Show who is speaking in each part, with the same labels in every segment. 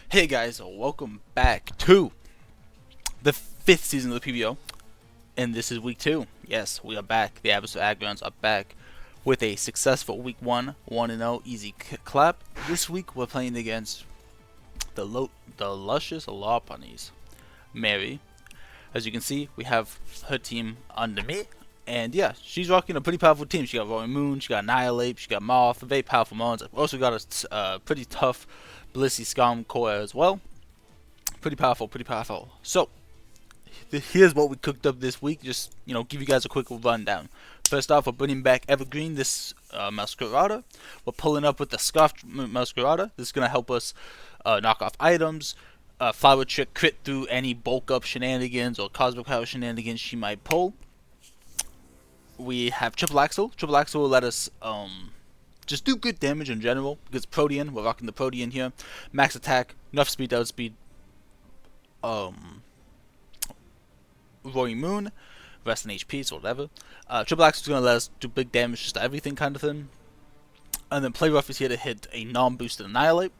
Speaker 1: Hey guys, welcome back to the 5th season of the PBO, and this is week 2. Yes, we are back. The Abyssal Agrons are back with a successful week 1, 1-0, easy clap. This week we're playing against the Luscious Lopunnies. Mary, as you can see, we have her team under me, and yeah, she's rocking a pretty powerful team. She got Roaring Moon, she got Annihilate, she got Moth, very powerful mons. I've also got a pretty tough Blissey Scum core as well. Pretty powerful, pretty powerful. So, here's what we cooked up this week. Just, give you guys a quick rundown. First off, we're bringing back Evergreen, this Masquerada. We're pulling up with the Scarf Masquerada. This is going to help us knock off items, Flower Trick, crit through any bulk up shenanigans or Cosmic Power shenanigans she might pull. We have Triple Axle. Triple Axle will let us just do good damage in general, because Protean, we're rocking the Protean here. Max attack, enough speed, outspeed, Roaring Moon, rest in HP, so whatever. Triple Axle is going to let us do big damage just to everything kind of thing. And then Play Rough is here to hit a non-boosted Annihilate.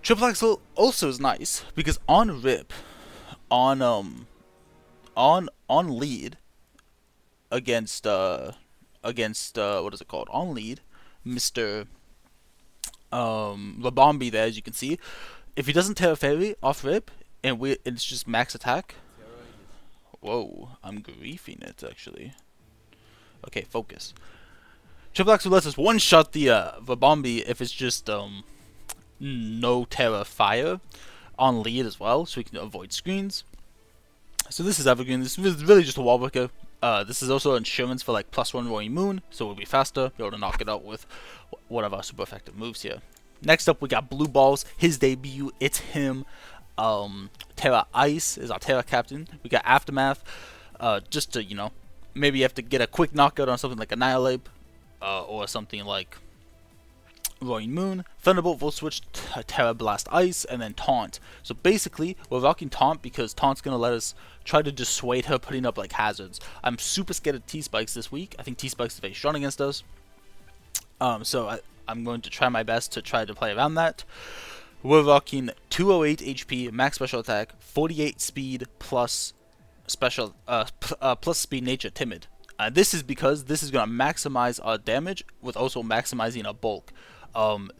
Speaker 1: Triple Axle also is nice, because on Rip, on lead, against what is it called? On lead, Mr. Labombi there, as you can see. If he doesn't Terra Fairy off Rip, and it's just max attack. Whoa, I'm griefing it actually. Okay, focus. Triple Axle lets us one-shot the Vabombi if it's just no Terra Fire on lead as well, so we can avoid screens. So this is Evergreen. This is really just a wall breaker. This is also insurance for like +1 Roaring Moon, so we'll be faster, be able to knock it out with one of our super effective moves here. Next up, we got Blue Balls, his debut, it's him. Terra Ice is our Terra Captain. We got Aftermath, just to, maybe you have to get a quick knockout on something like Annihilate, or something like Roaring Moon. Thunderbolt will switch to Terra Blast Ice, and then Taunt. So basically, we're rocking Taunt because Taunt's going to let us try to dissuade her putting up like hazards. I'm super scared of T-Spikes this week. I think T-Spikes is very strong against us. So I'm going to try my best to try to play around that. We're rocking 208 HP, max special attack, 48 speed plus special plus speed nature timid. This is because this is going to maximize our damage with also maximizing our bulk.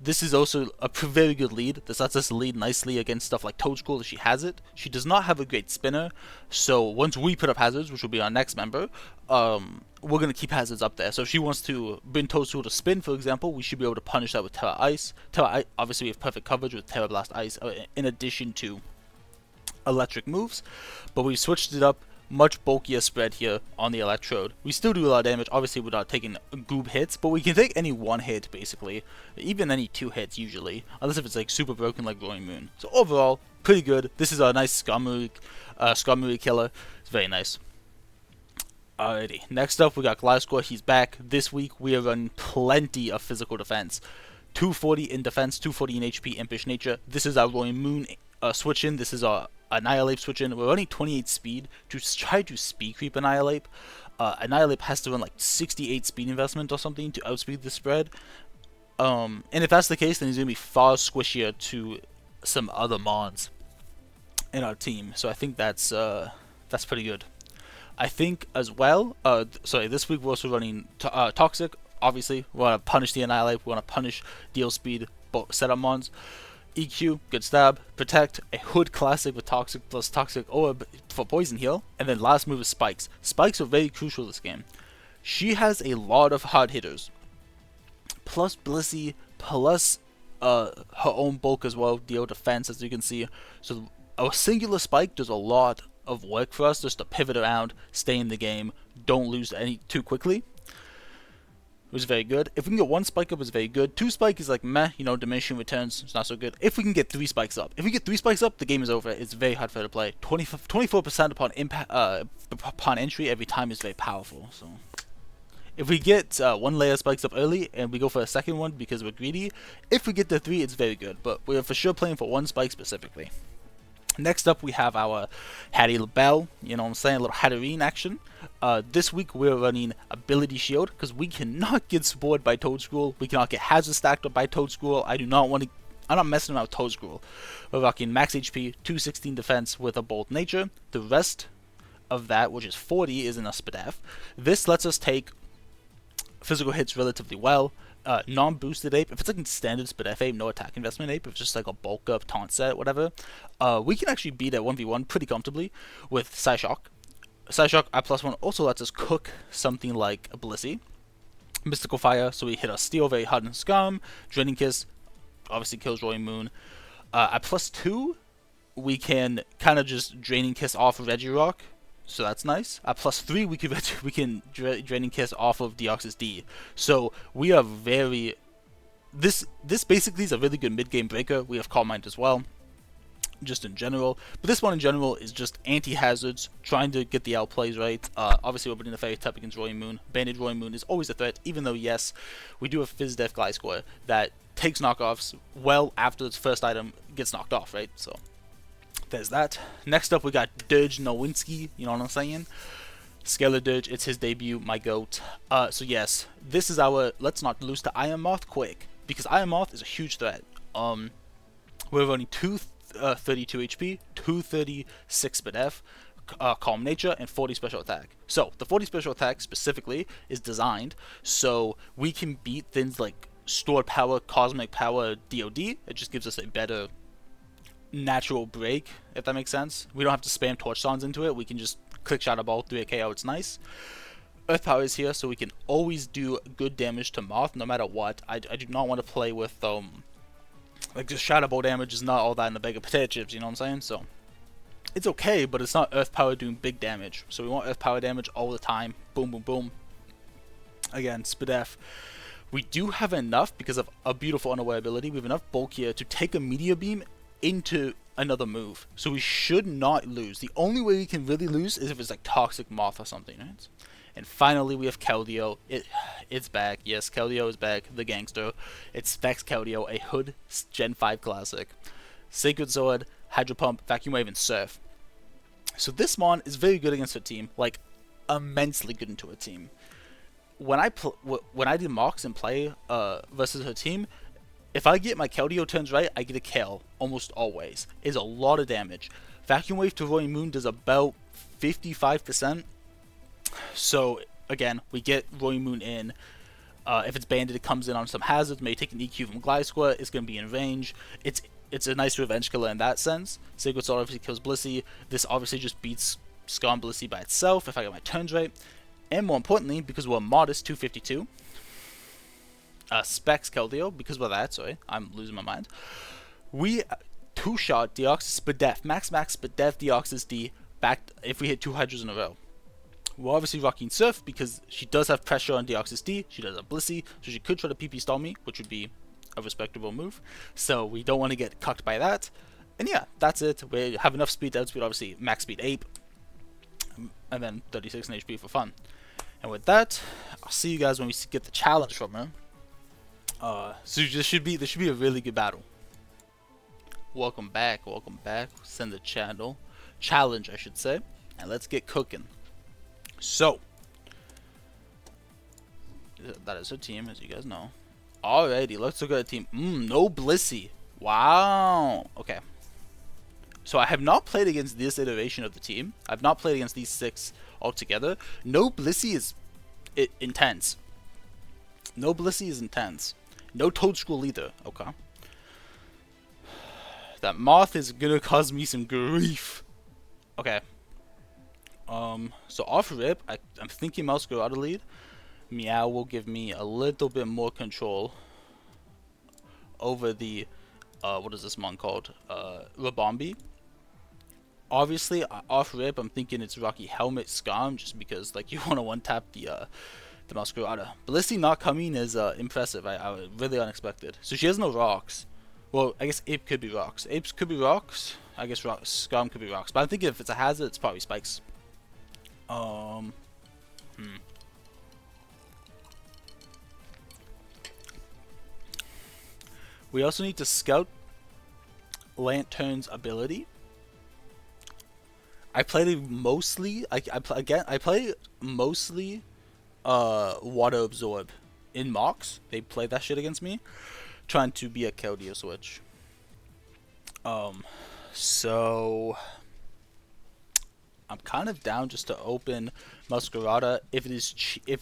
Speaker 1: This is also a very good lead. This lets us lead nicely against stuff like Toadstool if she has it. She does not have a great spinner, so once we put up hazards, which will be our next member, we're going to keep hazards up there. So if she wants to bring Toadstool to spin, for example, we should be able to punish that with Terra Ice. Terra Ice, obviously we have perfect coverage with Terra Blast Ice, in addition to electric moves, but we've switched it up. Much bulkier spread here on the Electrode. We still do a lot of damage, obviously we're not taking goob hits, but we can take any one hit basically, even any 2 hits usually, unless if it's like super broken like Roaring Moon. So overall, pretty good. This is a nice Skarmory killer. It's very nice. Alrighty, next up we got Gliscor. He's back. This week we are running plenty of physical defense. 240 in defense, 240 in HP, Impish Nature. This is our Roaring Moon switch in. This is our Annihilate switch in. We're running 28 speed to try to speed creep Annihilate. Annihilate has to run like 68 speed investment or something to outspeed the spread. And if that's the case, then he's going to be far squishier to some other mons in our team. So I think that's pretty good. I think as well, this week we're also running Toxic. Obviously, we want to punish the Annihilate. We want to punish deal speed setup mons. EQ, good stab, protect, a hood classic with toxic plus toxic orb for poison heal, and then last move is spikes. Spikes are very crucial this game. She has a lot of hard hitters, plus Blissey, plus her own bulk as well, deal defense as you can see. So a singular spike does a lot of work for us just to pivot around, stay in the game, don't lose any too quickly. It was very good. If we can get 1 spike up, it's very good. 2 spike is like meh, diminishing returns, it's not so good. If we can get 3 spikes up, the game is over. It's very hard for her to play. 24% upon entry every time is very powerful. So if we get 1 layer spikes up early and we go for a second one because we're greedy, if we get the 3, it's very good. But we're for sure playing for 1 spike specifically. Next up, we have our Hattie LaBelle, a little Hatterene action. This week, we're running Ability Shield, because we cannot get spored by Toadstool. We cannot get Hazard stacked up by Toadstool. I do not want to I'm not messing around with Toad Scroll. We're rocking max HP, 216 defense with a bold nature. The rest of that, which is 40, is in a SPDF. This lets us take physical hits relatively well. Non-boosted ape, if it's like a standard SPDF ape, no attack investment ape, if it's just like a bulk up taunt set, whatever, we can actually beat at 1v1 pretty comfortably with Psyshock. Psyshock I +1 also lets us cook something like a Blissey. Mystical Fire, so we hit a Steel very hard and Scum. Draining Kiss obviously kills Roaring Moon. At +2, we can kind of just Draining Kiss off of Regirock, so that's nice. At +3, we can Draining Kiss off of Deoxys D. So we are very... This basically is a really good mid-game breaker. We have Calm Mind as well, just in general. But this one in general is just anti-hazards, trying to get the outplays right. Obviously we're putting the Fairy type against Roaring Moon. Banded Roaring Moon is always a threat, even though yes, we do have Fizz Def Gliscor that takes knockoffs well after its first item gets knocked off, right? So there's that. Next up we got Dirge Nowinski, you know what I'm saying? Scalar Dirge, it's his debut, my goat. So yes, this is our let's not lose to Iron Moth quick, because Iron Moth is a huge threat. We're running 232 HP, 236 SPDF, Calm Nature, and 40 Special Attack. So the 40 Special Attack specifically is designed so we can beat things like Stored Power, Cosmic Power, DOD. It just gives us a better natural break, if that makes sense. We don't have to spam Torch Songs into it. We can just click Shadow Ball, 3 KO, it's nice. Earth Power is here, so we can always do good damage to Moth, no matter what. I do not want to play with, like, just Shadow Ball damage is not all that in the bag of potato chips, you know what I'm saying? So, it's okay, but it's not Earth Power doing big damage. So we want Earth Power damage all the time. Boom, boom, boom. Again, SPDF. We do have enough, because of a beautiful unaware ability, we have enough bulk here to take a Meteor Beam into another move. So we should not lose. The only way we can really lose is if it's like Toxic Moth or something, right? And finally we have Keldeo. It's back. Yes, Keldeo is back. The gangster. It's Vex Keldeo, a Hood Gen 5 classic. Sacred Sword, Hydro Pump, Vacuum Wave, and Surf. So this mon is very good against her team. Like, immensely good into a team. When I did mocks and play versus her team, if I get my Keldeo turns right, I get a kill almost always. It's a lot of damage. Vacuum Wave to Roaring Moon does about 55%. So again, we get Roaring Moon in. If it's banded, it comes in on some hazards. Maybe take an EQ from Gliscor. It's going to be in range. It's a nice revenge killer in that sense. Sacred Sword obviously kills Blissey. This obviously just beats Scar and Blissey by itself if I get my turns right. And more importantly, because we're modest 252, Specs Keldeo, because we're that, sorry, I'm losing my mind. We two-shot Deoxys SPDF, max SPDF Deoxys D, back if we hit 2 Hydras in a row. We're obviously rocking Surf because she does have pressure on Deoxys D, she does have Blissey, so she could try to PP stall me, which would be a respectable move. So we don't want to get cucked by that. And yeah, that's it. We have enough speed to outspeed, obviously, max speed Ape, and then 36 in HP for fun. And with that, I'll see you guys when we get the challenge from her. So this should be a really good battle. Welcome back. Send the challenge, I should say, and let's get cooking. So that is her team, as you guys know. Alrighty, let's look at the team. No Blissey. Wow. Okay. So I have not played against this iteration of the team. I've not played against these 6 altogether. No Blissey is intense. No Blissey is intense. No Toad Scroll either. Okay. That Moth is gonna cause me some grief. Okay. So off rip, I'm thinking Mouse go out of lead. Meow will give me a little bit more control over the what is this mon called? Rabombi. Obviously, off rip, I'm thinking it's Rocky Helmet Scum, just because like you want to one tap the Masquerada. Blissey not coming is impressive. I really unexpected. So she has no rocks. Well, I guess Ape could be rocks. Apes could be rocks. I guess Scum could be rocks. But I'm thinking if it's a hazard, it's probably spikes. We also need to scout Lantern's ability. I played mostly. I play mostly Water Absorb in mocks. They played that shit against me, trying to be a Keldeo switch. So I'm kind of down just to open Masquerada. If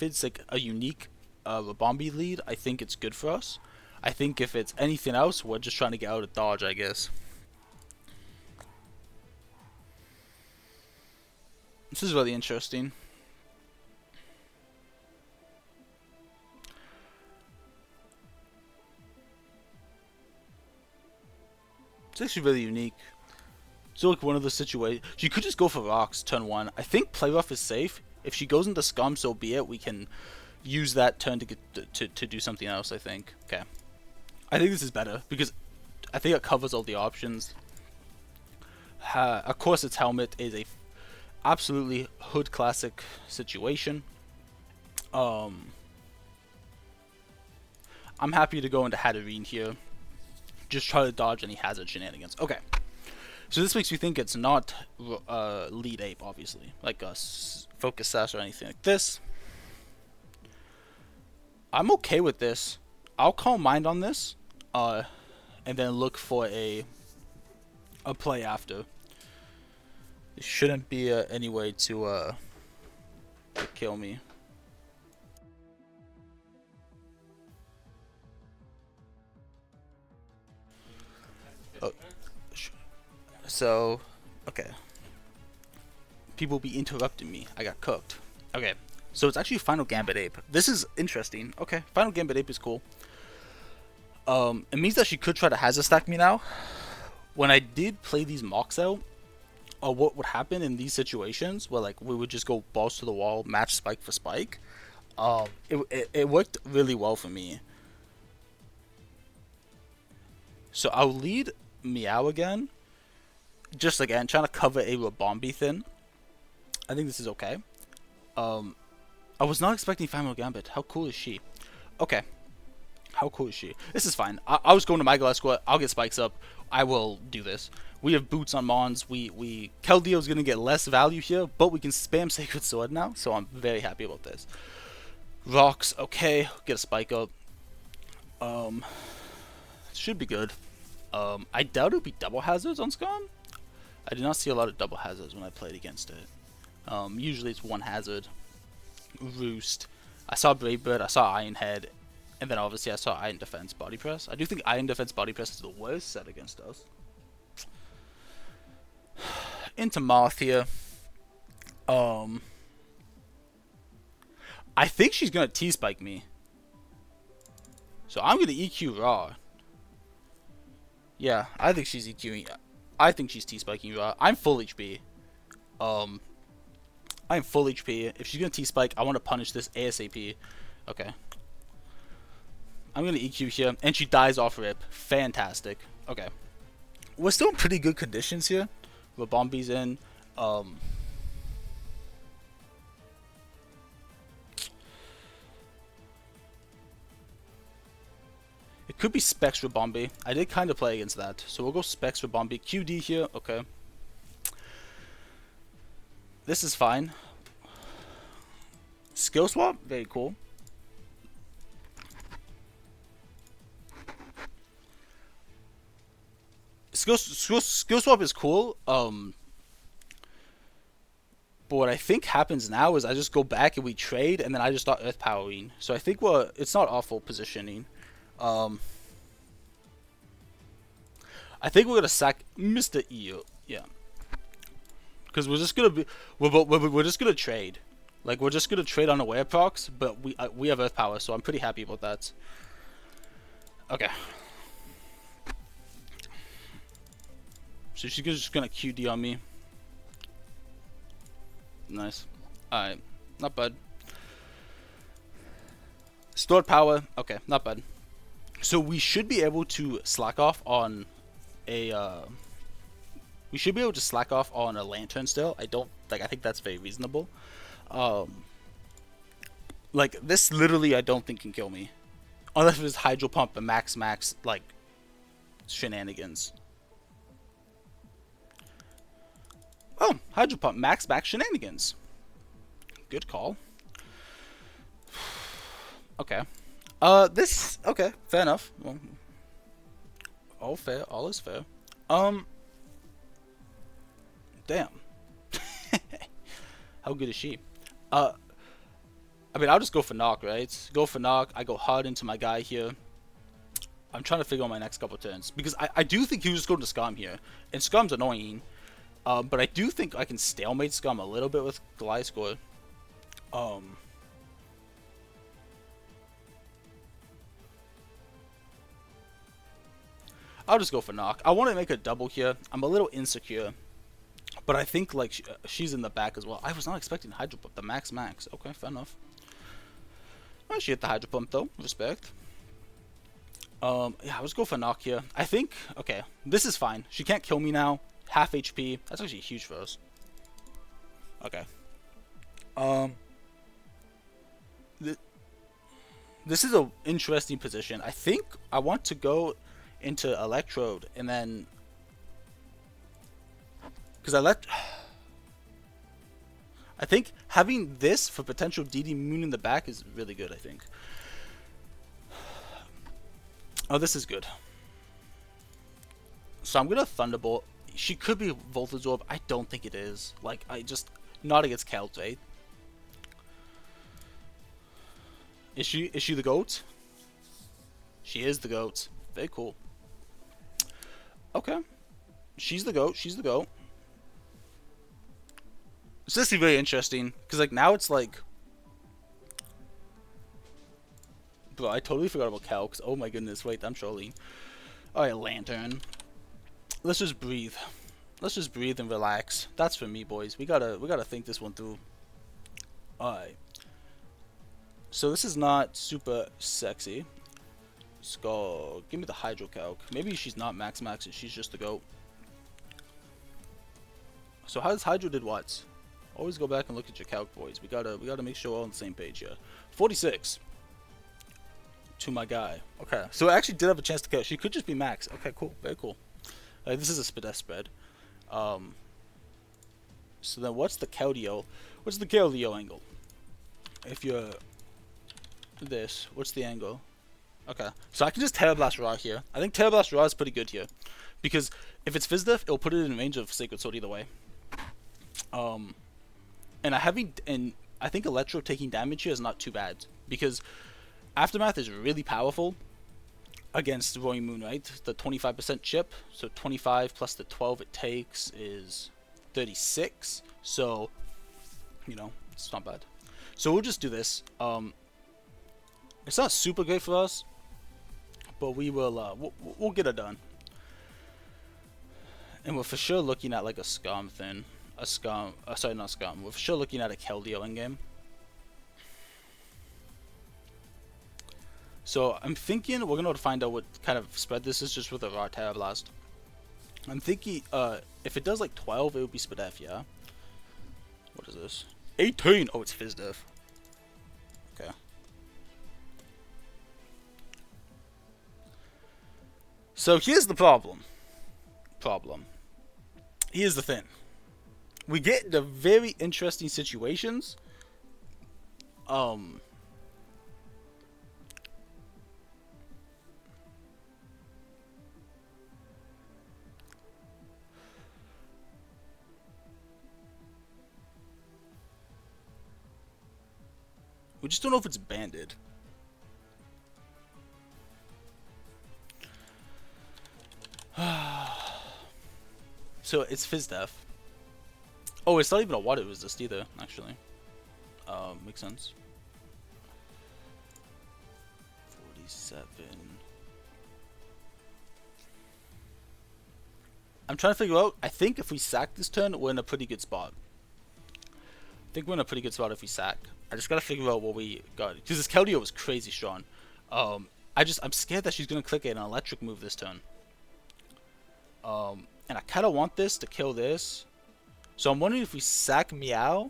Speaker 1: it's like a unique Rabombi lead, I think it's good for us. I think if it's anything else, we're just trying to get out of dodge, I guess. This is really interesting. It's actually really unique. So like one of the situations, she could just go for rocks turn 1. I think play rough is safe. If she goes into scum, so be it. We can use that turn to get to do something else. I think. Okay. I think this is better because I think it covers all the options. Of course, its helmet is a absolutely hood classic situation. I'm happy to go into Hatterene here. Just try to dodge any hazard shenanigans. Okay. So this makes me think it's not lead ape, obviously, like a focus sash or anything like this. I'm okay with this. I'll call mind on this, and then look for a play after. It shouldn't be any way to kill me. Oh, so, okay. People be interrupting me. I got cooked. Okay, so it's actually Final Gambit Ape. This is interesting. Okay, Final Gambit Ape is cool. It means that she could try to hazard stack me now. When I did play these mocks out, what would happen in these situations where like we would just go balls to the wall, match spike for spike. It worked really well for me. So I'll lead Meow again. Just again, trying to cover a Rabombi thin. I think this is okay. I was not expecting Final Gambit. How cool is she? Okay. How cool is she? This is fine. I was going to my glass squad. I'll get spikes up. I will do this. We have boots on Mons. KELD is going to get less value here, but we can spam Sacred Sword now, so I'm very happy about this. Rocks, okay. Get a spike up. Should be good. I doubt it'll be double hazards on Scum. I did not see a lot of double hazards when I played against it. Usually it's one hazard. Roost. I saw Brave Bird, I saw Iron Head, and then obviously I saw Iron Defense Body Press. I do think Iron Defense Body Press is the worst set against us. Into Moth here. I think she's gonna T-Spike me. So I'm gonna EQ Raw. Yeah, I think she's EQing. I think she's T-Spiking Raw. I'm full HP. I'm full HP. If she's gonna T-Spike, I want to punish this ASAP. Okay. I'm gonna EQ here, and she dies off rip. Fantastic. Okay. We're still in pretty good conditions here. Rabombi's in. It could be Specs Rabombi. I did kind of play against that, so we'll go Specs Rabombi. QD here. Okay. This is fine. Skill swap, very cool. Skill swap is cool. But what I think happens now is I just go back and we trade, and then I just start earth powering. So I think it's not awful positioning. I think we're gonna sack Mr. EU. Yeah. Because we're just gonna trade, like we're just gonna trade on aware procs, but we have earth power, so I'm pretty happy about that. Okay. So she's just gonna QD on me. Nice. All right, not bad. Stored power. Okay, not bad. So we should be able to slack off on a. We should be able to slack off on a lantern still. I think that's very reasonable. Like this literally I don't think can kill me. Unless it was Hydro Pump and max like shenanigans. Oh, Hydro Pump max shenanigans. Good call. Okay. Okay, fair enough. Well, all fair, all is fair. Um, damn. How good is she? I mean, I'll just go for knock, right? Go for knock. I go hard into my guy here. I'm trying to figure out my next couple turns because I do think he was just going to scum here, and scum's annoying. But I do think I can stalemate scum a little bit with Goliath score. I'll just go for knock. I want to make a double here. I'm a little insecure, but I think like she's in the back as well. I was not expecting Hydro Pump. The max. Okay, fair enough. Well, she hit the Hydro Pump though. Respect. Yeah, let's go for knock here. I think, okay, this is fine. She can't kill me now. Half HP. That's actually huge for us. Okay. This is an interesting position. I think I want to go into Electrode and then, because I think having this for potential DD Moon in the back is really good, I think. Oh, this is good. So I'm gonna Thunderbolt. She could be Voltage Orb. I don't think it is. Like, not against KELD, right? Is she the GOAT? She is the GOAT. Very cool. Okay. She's the GOAT. She's the GOAT. It's just very interesting because like now it's like, bro, I totally forgot about Cal. Cause oh my goodness, wait, I'm trolling. All right, Lantern. Let's just breathe. Let's just breathe and relax. That's for me, boys. We gotta think this one through. All right. So this is not super sexy. Let's go. Give me the Hydro Calc. Maybe she's not max and she's just the GOAT. So how does Hydro did what? Always go back and look at your calc, boys. We gotta make sure we're all on the same page here. 46 to my guy. Okay, so I actually did have a chance to kill. She could just be max. Okay, cool, very cool. This is a Spadef spread. So then, what's the KELD? What's the KELD angle? If you're this, what's the angle? Okay, so I can just Terra Blast Raw here. I think Terra Blast Raw is pretty good here because if it's Fizdef, it'll put it in range of Sacred Sword either way. And I think Electro taking damage here is not too bad because Aftermath is really powerful against Roaring Moon, right? The 25% chip, so 25 plus the 12 it takes is 36. So, you know, it's not bad. So we'll just do this. It's not super great for us, but we will. We'll get it done. And we're for sure looking at like a Scum thing. Sorry, not Scum. We're for sure looking at a KELD endgame. So I'm thinking we're gonna find out what kind of spread this is just with a raw Terra Blast. I'm thinking if it does like 12, it would be Spadef, yeah. What is this? 18. Oh, it's Fizdef. Okay. So here's the problem. Here's the thing. We get into very interesting situations. We just don't know if it's banded. So it's Fizdef. Oh, it's not even a water resist either, actually. Makes sense. 47. I'm trying to figure out, I think if we sack this turn, we're in a pretty good spot. I think we're in a pretty good spot if we sack. I just gotta figure out what we got. Because this Keldeo was crazy strong. I'm scared that she's gonna click an electric move this turn. And I kinda want this to kill this. So I'm wondering if we sack Meow.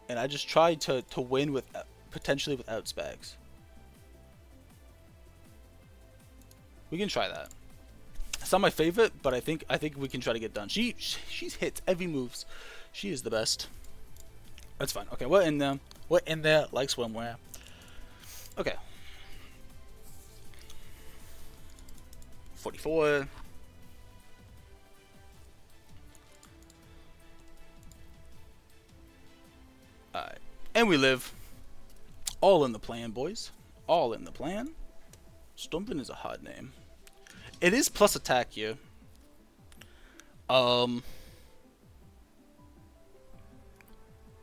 Speaker 1: And I just try to win with potentially without Spags. We can try that. It's not my favorite, but I think we can try to get done. She's hit every moves. She is the best. That's fine. Okay, we're in there. We're in there like swimwear. Okay. 44. And we live. All in the plan, boys. All in the plan. Stumpin is a hard name. It is plus attack here.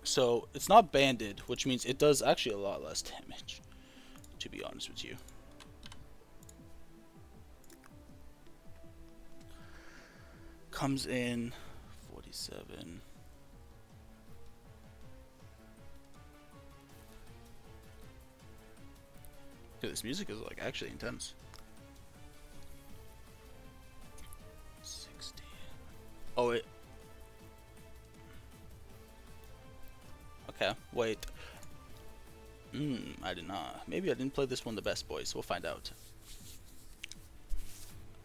Speaker 1: So it's not banded, which means it does actually a lot less damage, to be honest with you. Comes in 47. Dude, this music is like actually intense. 60. Oh wait. Okay, wait. I did not. Maybe I didn't play this one the best, boys. We'll find out.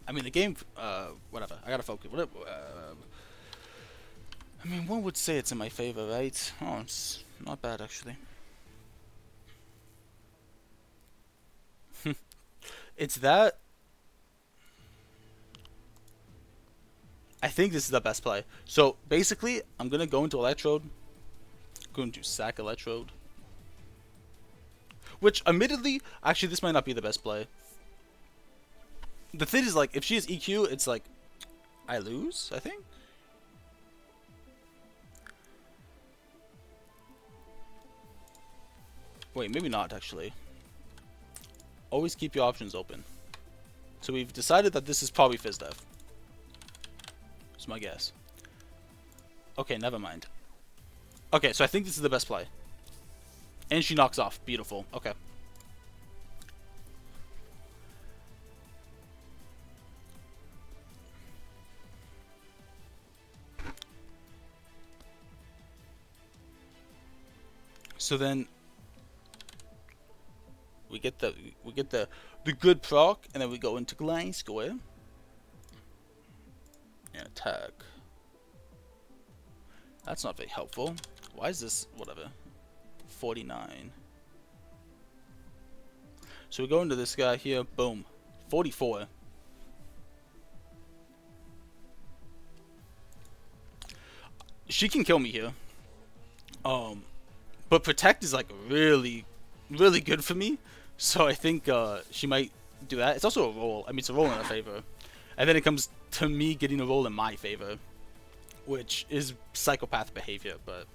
Speaker 1: I mean, the game, whatever. I gotta focus. Whatever, I mean, one would say it's in my favor, right? Oh, it's not bad, actually. It's that. I think this is the best play. So, basically, I'm gonna go into Electrode. Going to sack Electrode. Which, admittedly, actually, this might not be the best play. The thing is, like, if she has EQ, it's like, I lose, I think? Wait, maybe not, actually. Always keep your options open. So we've decided that this is probably FizzDev. That's my guess. Okay, never mind. Okay, so I think this is the best play. And she knocks off. Beautiful. Okay. So then we get the good proc, and then we go into Line Score and attack. That's not very helpful. Why is this whatever? 49. So we go into this guy here. Boom. 44. She can kill me here. But protect is like really good for me. So I think she might do that. It's also a roll. I mean, it's a roll in her favor. And then it comes to me getting a roll in my favor, which is psychopath behavior. But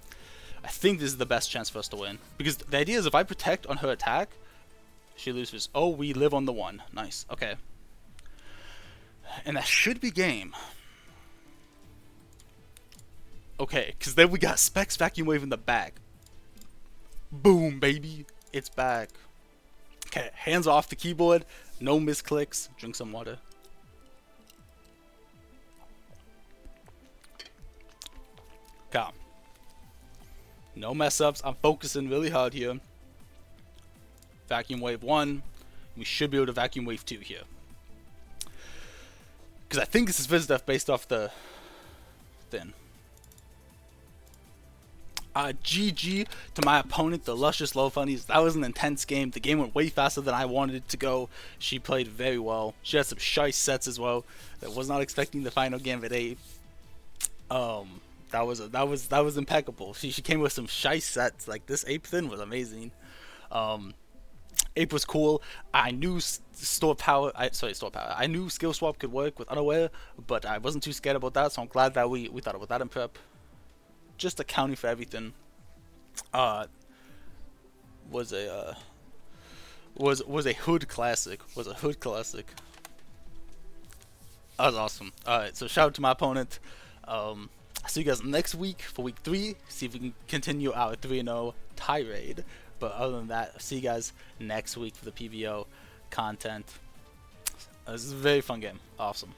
Speaker 1: I think this is the best chance for us to win. Because the idea is if I protect on her attack, she loses. Oh, we live on the 1. Nice. Okay. And that should be game. Okay, because then we got Specs Vacuum Wave in the back. Boom, baby. It's back. Okay, hands off the keyboard. No misclicks. Drink some water. Okay. No mess ups. I'm focusing really hard here. Vacuum Wave 1. We should be able to Vacuum Wave 2 here. Because I think this is FizzDev based off the thing. GG to my opponent, the Luscious Lopunnies. That was an intense game. The game went way faster than I wanted it to go. She played very well. She had some shy sets as well. I was not expecting the final Gambit 8. That was impeccable. She came with some shy sets. Like this ape thing was amazing. Ape was cool. I knew store power. I knew skill swap could work with Unaware, but I wasn't too scared about that. So I'm glad that we thought about that in prep. Just accounting for everything. Was a hood classic. That was awesome. Alright, so shout out to my opponent. I'll see you guys next week for week 3. See if we can continue our 3-0 tirade. But other than that, I'll see you guys next week for the PBO content. This is a very fun game. Awesome.